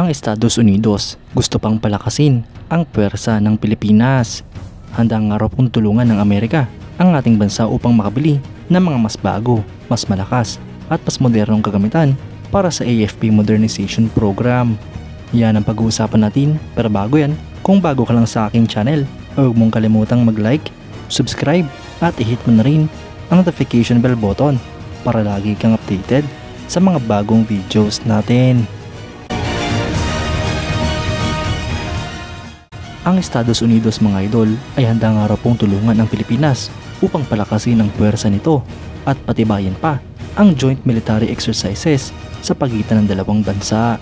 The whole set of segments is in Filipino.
Ang Estados Unidos gusto pang palakasin ang puwersa ng Pilipinas. Handa nga raw pong tulungan ng Amerika ang ating bansa upang makabili ng mga mas bago, mas malakas at mas modernong kagamitan para sa AFP Modernization Program. Yan ang pag-uusapan natin, pero bago yan, kung bago ka lang sa aking channel, huwag mong kalimutang mag-like, subscribe at i-hit mo na rin ang notification bell button para lagi kang updated sa mga bagong videos natin. Ang Estados Unidos mga idol ay handa nga raw pong tulungan ang Pilipinas upang palakasin ang puwersa nito at patibayan pa ang joint military exercises sa pagitan ng dalawang bansa.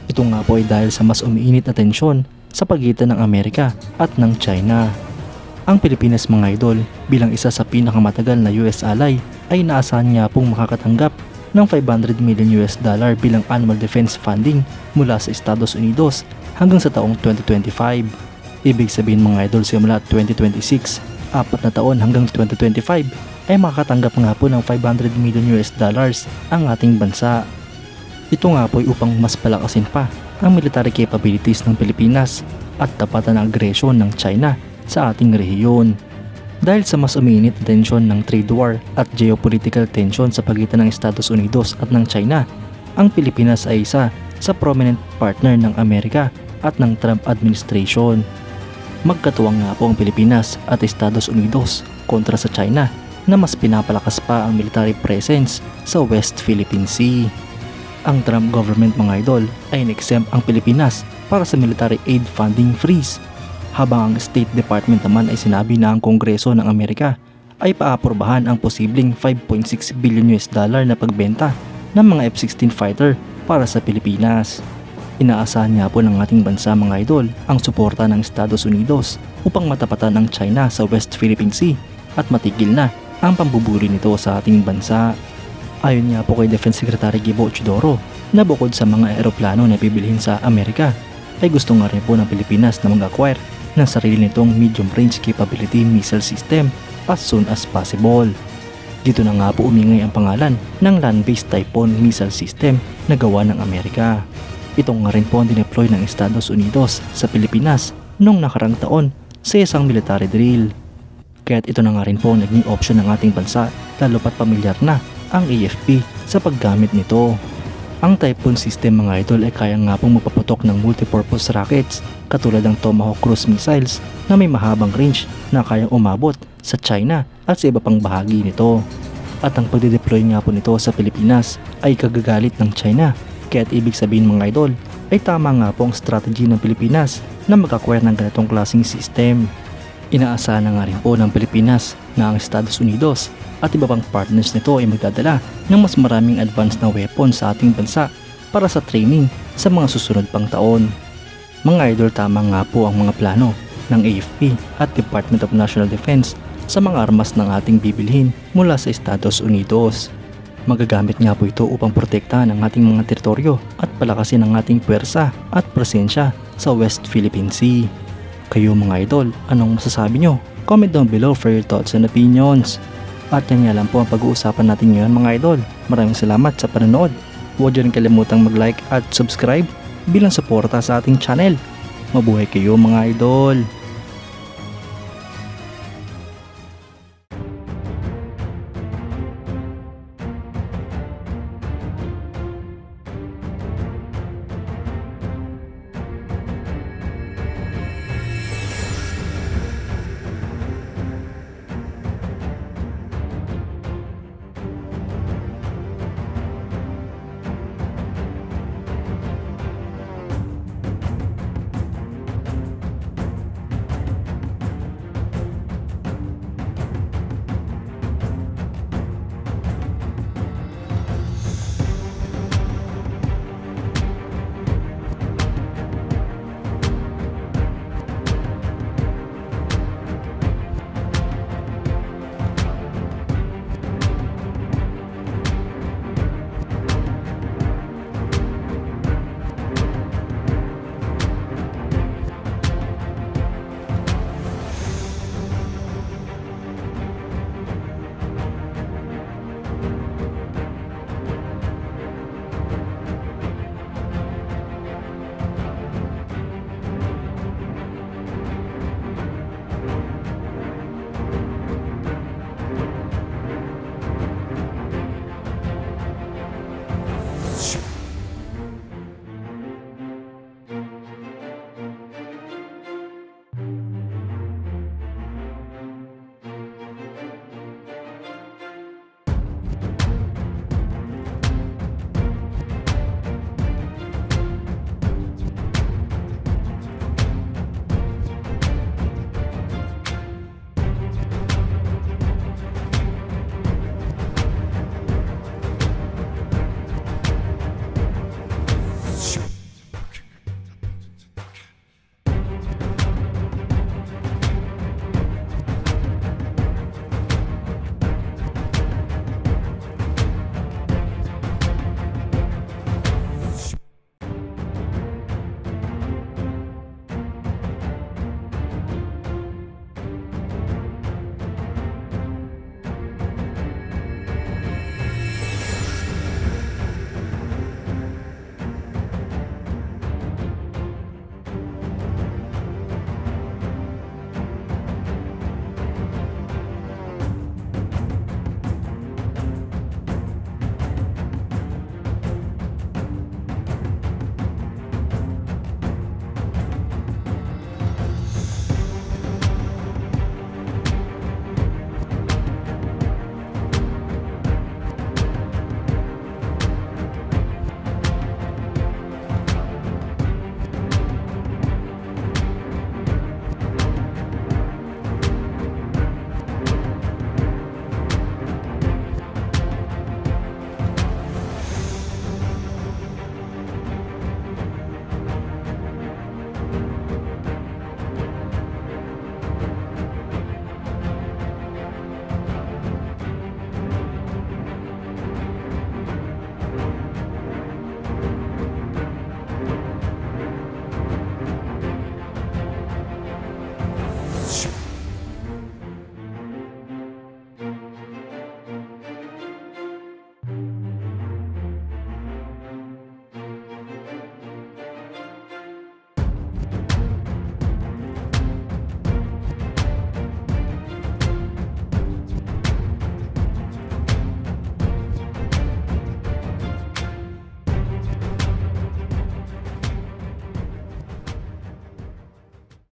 Ito nga po ay dahil sa mas umiinit na tensyon sa pagitan ng Amerika at ng China. Ang Pilipinas mga idol bilang isa sa pinakamatagal na US ally ay inaasahan niya pong makakatanggap ng $500 million bilang annual defense funding mula sa Estados Unidos hanggang sa taong 2025. Ibig sabihin mga idol simula 2026, 4 na taon hanggang 2025 ay makakatanggap nga po ng $500 million ang ating bansa. Ito nga po ay upang mas palakasin pa ang military capabilities ng Pilipinas at tapatan ang agresyon ng China sa ating rehiyon. Dahil sa mas umiinit na tensyon ng trade war at geopolitical tension sa pagitan ng Estados Unidos at ng China, ang Pilipinas ay isa sa prominent partner ng Amerika at ng Trump administration. Magkatuwang nga po ang Pilipinas at Estados Unidos kontra sa China na mas pinapalakas pa ang military presence sa West Philippine Sea. Ang Trump government mga idol ay in-exempt ang Pilipinas para sa military aid funding freeze, habang ang State Department naman ay sinabi na ang Kongreso ng Amerika ay paaprubahan ang posibleng $5.6 billion na pagbenta ng mga F-16 fighter para sa Pilipinas. Inaasahan nga po ng ating bansa mga idol ang suporta ng Estados Unidos upang matapatan ang China sa West Philippine Sea at matigil na ang pambubuli nito sa ating bansa. Ayon nga po kay Defense Secretary Gibo Chidoro na bukod sa mga eroplano na bibilhin sa Amerika ay gusto nga rin po ng Pilipinas na mag-acquire ng sarili nitong medium range capability missile system as soon as possible. Dito na nga po umingay ang pangalan ng land-based Typhoon missile system na gawa ng Amerika. Ito nga rin po ang dineploy ng Estados Unidos sa Pilipinas noong nakarang taon sa isang military drill. Kaya't ito na nga rin po naging option ng ating bansa lalo pat pamilyar na ang AFP sa paggamit nito. Ang Typhoon system mga idol ay kaya nga pong magpaputok ng multipurpose rockets katulad ng Tomahawk cruise missiles na may mahabang range na kayang umabot sa China at sa iba pang bahagi nito. At ang pagde-deploy nga po nito sa Pilipinas ay kagagalit ng China. Kaya't ibig sabihin mga idol ay tama nga po ang strategy ng Pilipinas na mag-acquire ng ganitong klaseng system. Inaasahan na nga rin po ng Pilipinas na ang Estados Unidos at iba pang partners nito ay magdadala ng mas maraming advanced na weapons sa ating bansa para sa training sa mga susunod pang taon. Mga idol, tama nga po ang mga plano ng AFP at Department of National Defense sa mga armas ng ating bibilhin mula sa Estados Unidos. Magagamit nga po ito upang protektahan ang ating mga teritoryo at palakasin ang ating puwersa at presensya sa West Philippine Sea. Kayo mga idol, anong masasabi nyo? Comment down below for your thoughts and opinions. At yan nga lang po ang pag-uusapan natin ngayon mga idol. Maraming salamat sa panonood. Huwag nyo rin kalimutang mag-like at subscribe bilang suporta sa ating channel. Mabuhay kayo mga idol!